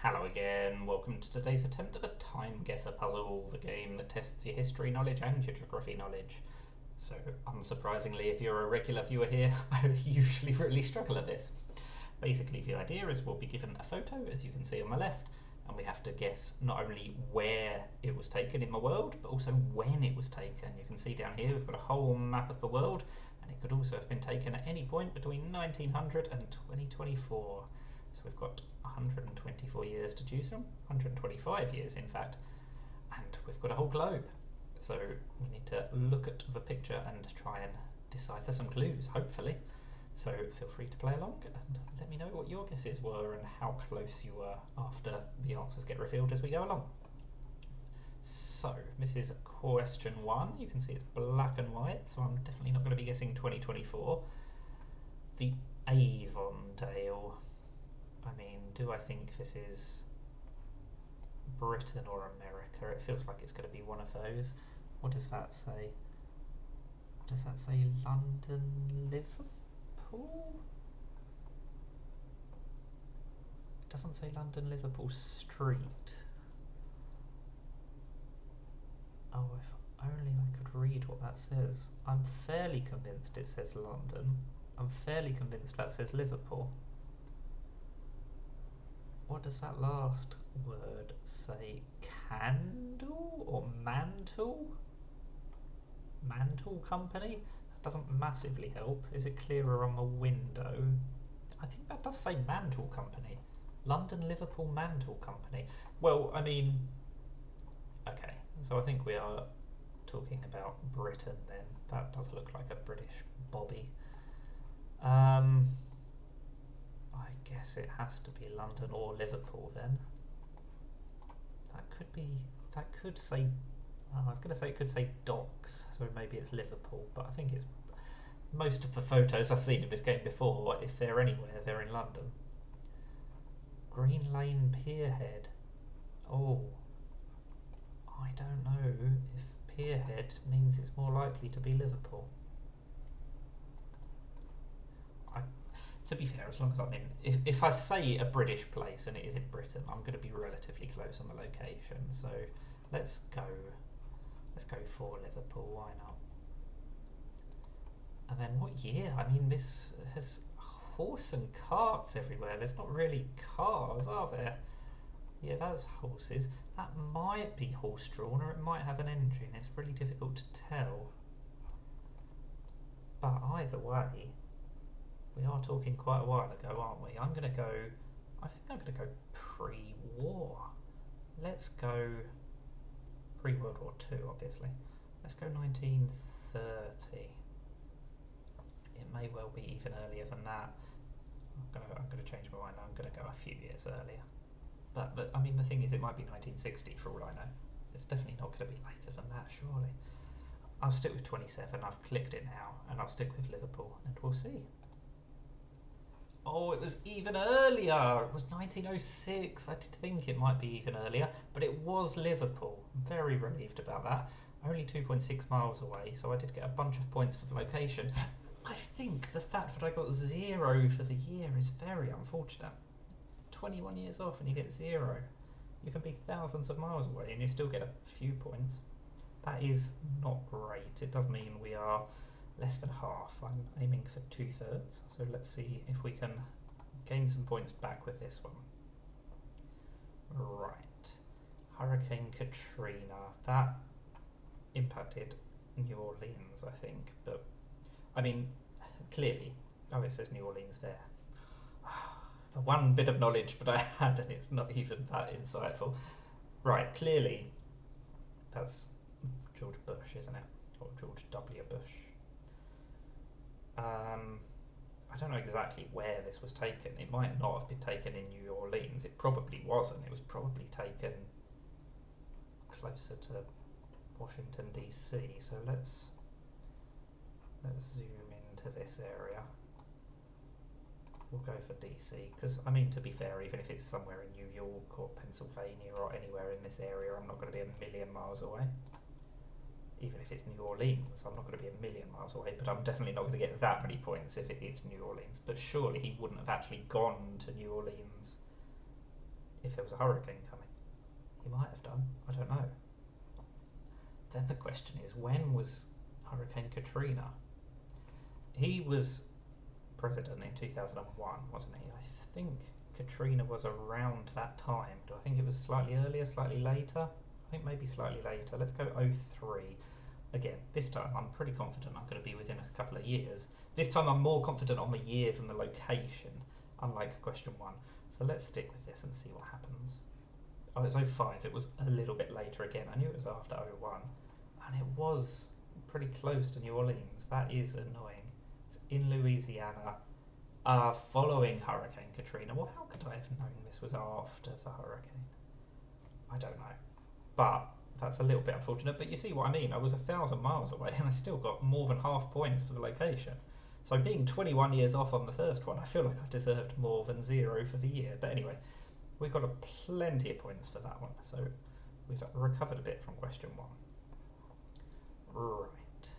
Hello again, welcome to today's attempt at a TimeGuessr puzzle, the game that tests your history knowledge and your geography knowledge. So, unsurprisingly, if you're a regular viewer here, I usually really struggle at this. Basically, the idea is we'll be given a photo, as you can see on my left, and we have to guess not only where it was taken in the world, but also when it was taken. You can see down here we've got a whole map of the world, and it could also have been taken at any point between 1900 and 2024. So we've got 124 years to choose from, 125 years in fact, and we've got a whole globe. So we need to look at the picture and try and decipher some clues, hopefully. So feel free to play along and let me know what your guesses were and how close you were after the answers get revealed as we go along. So this is question 1. You can see it's black and white, so I'm definitely not going to be guessing 2024. The Avondale. I mean, do I think this is Britain or America? It feels like it's going to be one of those. What does that say? Does that say London, Liverpool? It doesn't say London, Liverpool Street. Oh, if only I could read what that says. I'm fairly convinced it says London. I'm fairly convinced that says Liverpool. What does that last word say? Candle or mantle? Mantle company? That doesn't massively help. Is it clearer on the window? I think that does say mantle company. London Liverpool Mantle Company. Well, I mean, okay, so I think we are talking about Britain then. That does look like a British bobby. I guess it has to be London or Liverpool then. That could say, I was going to say it could say docks, so maybe it's Liverpool, but I think it's, most of the photos I've seen of this game before, if they're anywhere, they're in London. Green Lane Pierhead. Oh, I don't know if Pierhead means it's more likely to be Liverpool. To be fair, as long as I'm in, if I say a British place and it is in Britain, I'm going to be relatively close on the location. So let's go for Liverpool. Why not? And then what year? I mean, this has horse and carts everywhere. There's not really cars, are there? Yeah, that's horses. That might be horse-drawn, or it might have an engine. It's really difficult to tell. But either way, we are talking quite a while ago, aren't we? I think I'm going to go pre-war. Let's go pre-World War II, obviously. Let's go 1930. It may well be even earlier than that. I'm going to change my mind. I'm going to go a few years earlier. But I mean, the thing is, it might be 1960 for all I know. It's definitely not going to be later than that, surely. I'll stick with 27. I've clicked it now, and I'll stick with Liverpool, and we'll see. Oh, it was even earlier. It was 1906. I did think it might be even earlier, but it was Liverpool. I'm very relieved about that. Only 2.6 miles away, so I did get a bunch of points for the location. I think the fact that I got 0 for the year is very unfortunate. 21 years off and you get 0. You can be thousands of miles away and you still get a few points. That is not great. It does mean we are less than half. I'm aiming for 2/3, so let's see if we can gain some points back with this one. Right, Hurricane Katrina, that impacted New Orleans, I think, but I mean, clearly, oh, it says New Orleans there. The one bit of knowledge that I had, and it's not even that insightful. Right, clearly, that's George Bush, isn't it? Or George W. Bush. I don't know exactly where this was taken. It might not have been taken in New Orleans. It probably wasn't. It was probably taken closer to Washington DC. So let's zoom into this area. We'll go for DC because, I mean, to be fair, even if it's somewhere in New York or Pennsylvania or anywhere in this area, I'm not going to be a million miles away. Even if it's New Orleans, I'm not going to be a million miles away, but I'm definitely not going to get that many points if it is New Orleans. But surely he wouldn't have actually gone to New Orleans if there was a hurricane coming. He might have done, I don't know. Then the question is, when was Hurricane Katrina? He was president in 2001, wasn't he? I think Katrina was around that time. Do I think it was slightly earlier, slightly later? I think maybe slightly later. Let's go 03. Again, this time I'm pretty confident I'm going to be within a couple of years. This time I'm more confident on the year than the location, unlike question 1. So let's stick with this and see what happens. Oh, it's 05. It was a little bit later again. I knew it was after 01. And it was pretty close to New Orleans. That is annoying. It's in Louisiana, following Hurricane Katrina. Well, how could I have known this was after the hurricane? I don't know. But that's a little bit unfortunate. But you see what I mean. I was 1,000 miles away and I still got more than half points for the location. So being 21 years off on the first one, I feel like I deserved more than 0 for the year. But anyway, we got plenty of points for that one. So we've recovered a bit from question 1. Right.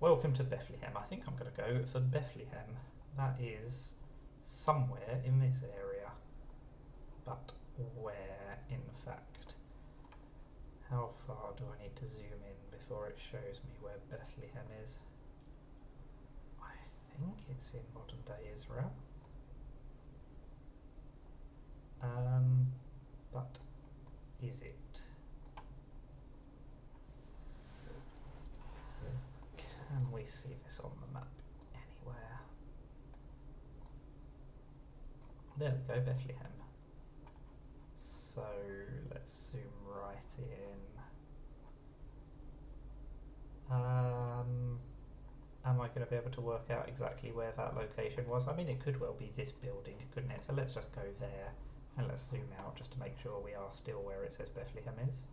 Welcome to Bethlehem. I think I'm going to go for Bethlehem. That is somewhere in this area. But where, in fact? How far do I need to zoom in before it shows me where Bethlehem is? I think it's in modern day Israel. But is it? Can we see this on the map anywhere? There we go, Bethlehem. So let's zoom right in. Am I going to be able to work out exactly where that location was? I mean, it could well be this building, couldn't it? So let's just go there and let's zoom out just to make sure we are still where it says Bethlehem is.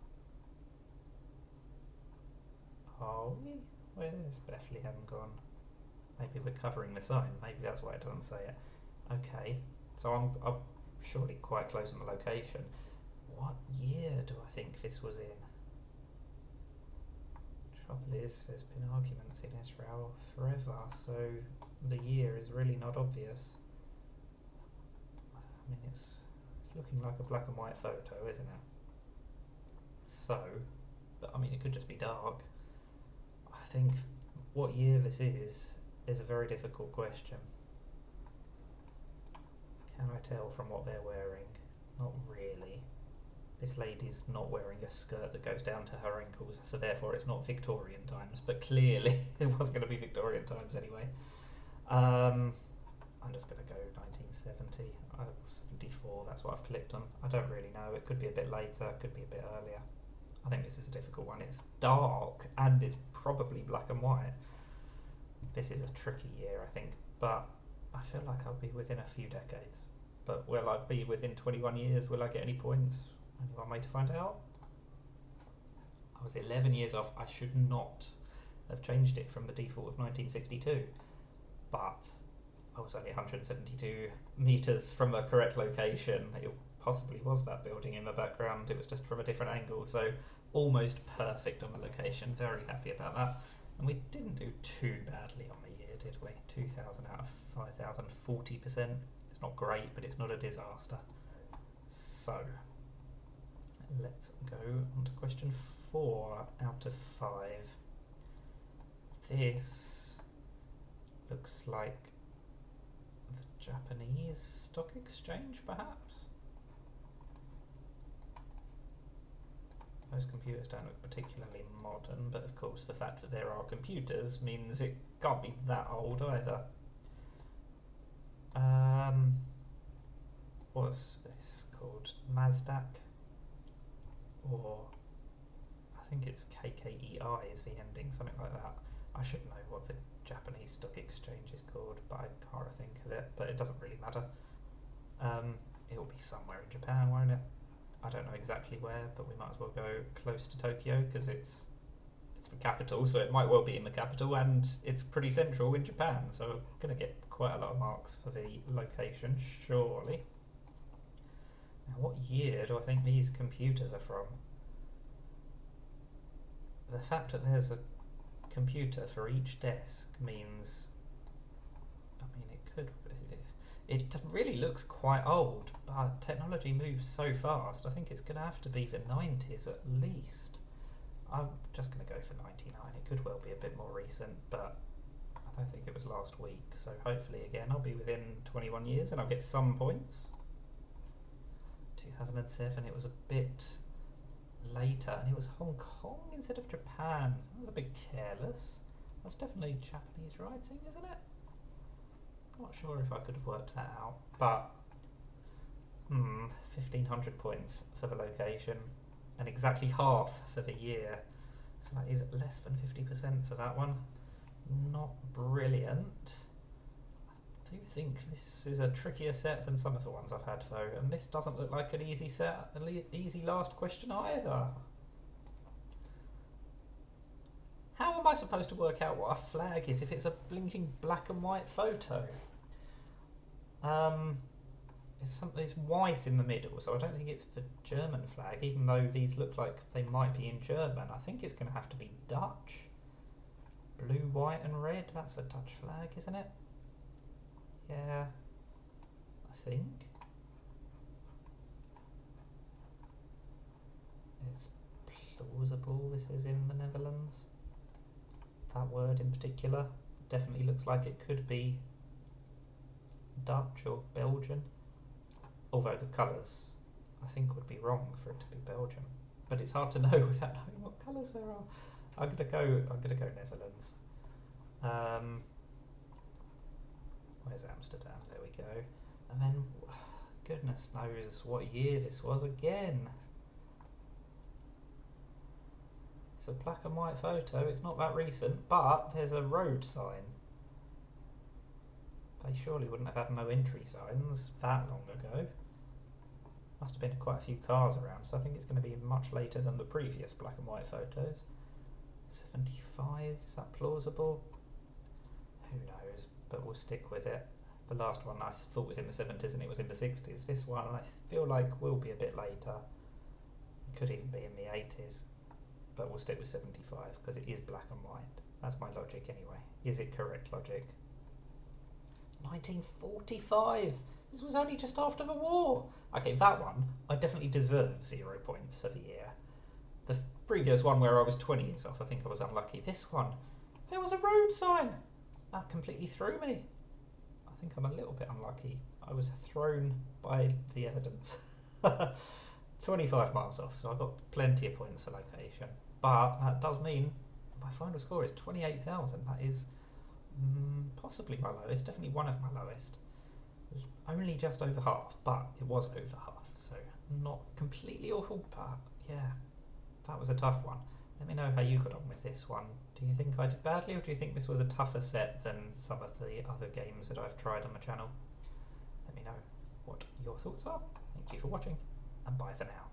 Are we? Where's Bethlehem gone? Maybe we're covering the sign. Maybe that's why it doesn't say it. Okay, so I'm surely quite close on the location. What year do I think this was in? Trouble is, there's been arguments in Israel forever, so the year is really not obvious. I mean, it's looking like a black and white photo, isn't it? So, but I mean, it could just be dark. I think what year this is a very difficult question. Can I tell from what they're wearing? Not really. This lady's not wearing a skirt that goes down to her ankles, so therefore it's not Victorian times, but clearly it was going to be Victorian times anyway. I'm just going to go 1970, 74, that's what I've clicked on. I don't really know, it could be a bit later, it could be a bit earlier. I think this is a difficult one. It's dark and it's probably black and white. This is a tricky year, I think, but I feel like I'll be within a few decades. But will I be within 21 years? Will I get any points? Only one way to find out. I was 11 years off. I should not have changed it from the default of 1962, but I was only 172 metres from the correct location. It possibly was that building in the background. It was just from a different angle, so almost perfect on the location. Very happy about that. And we didn't do too badly on the year, did we? 2,000 out of 5,000, 40%. It's not great, but it's not a disaster. So let's go on to question 4 out of 5. This looks like the Japanese stock exchange, perhaps? Those computers don't look particularly modern, but of course the fact that there are computers means it can't be that old either. What's this called? Nasdaq? Or I think it's KKEI is the ending, something like that. I should know what the Japanese stock exchange is called, but I can't think of it, but it doesn't really matter. It'll be somewhere in Japan, won't it? I don't know exactly where, but we might as well go close to Tokyo because it's the capital, so it might well be in the capital, and it's pretty central in Japan, so we're going to get quite a lot of marks for the location, surely. Now, what year do I think these computers are from? The fact that there's a computer for each desk means, I mean, It really looks quite old, but technology moves so fast. I think it's going to have to be the 90s at least. I'm just going to go for 99. It could well be a bit more recent, but I don't think it was last week. So hopefully, again, I'll be within 21 years and I'll get some points. 2007, it was a bit later, and it was Hong Kong instead of Japan. That was a bit careless. That's definitely Japanese writing, isn't it? Not sure if I could have worked that out, but 1,500 points for the location and exactly half for the year. So that is less than 50% for that one. Not brilliant. I do think this is a trickier set than some of the ones I've had though, and this doesn't look like an easy set, an easy last question either. How am I supposed to work out what a flag is if it's a blinking black and white photo? It's white in the middle, so I don't think it's the German flag, even though these look like they might be in German. I think it's going to have to be Dutch. Blue, white and red, that's the Dutch flag, isn't it? Yeah, I think. It's plausible this is in the Netherlands. That word in particular definitely looks like it could be Dutch or Belgian, although the colours I think would be wrong for it to be Belgian, but it's hard to know without knowing what colours there are. I'm gonna go Netherlands. Where's Amsterdam? There we go. And then goodness knows what year this was again. It's a black and white photo, it's not that recent, but there's a road sign. They surely wouldn't have had no entry signs that long ago. Must have been quite a few cars around, so I think it's going to be much later than the previous black and white photos. 75, is that plausible? Who knows, but we'll stick with it. The last one I thought was in the 70s and it was in the 60s. This one I feel like will be a bit later. It could even be in the 80s. But we'll stick with 75 because it is black and white. That's my logic anyway. Is it correct logic? 1945! This was only just after the war! Okay, that one, I definitely deserve 0 points for the year. The previous one where I was 20 years off, I think I was unlucky. This one, there was a road sign! That completely threw me. I think I'm a little bit unlucky. I was thrown by the evidence. 25 miles off, so I got plenty of points for location. But that does mean my final score is 28,000. That is possibly my lowest, definitely one of my lowest. Only just over half, but it was over half, so not completely awful, but yeah, that was a tough one. Let me know how you got on with this one. Do you think I did badly, or do you think this was a tougher set than some of the other games that I've tried on the channel? Let me know what your thoughts are. Thank you for watching, and bye for now.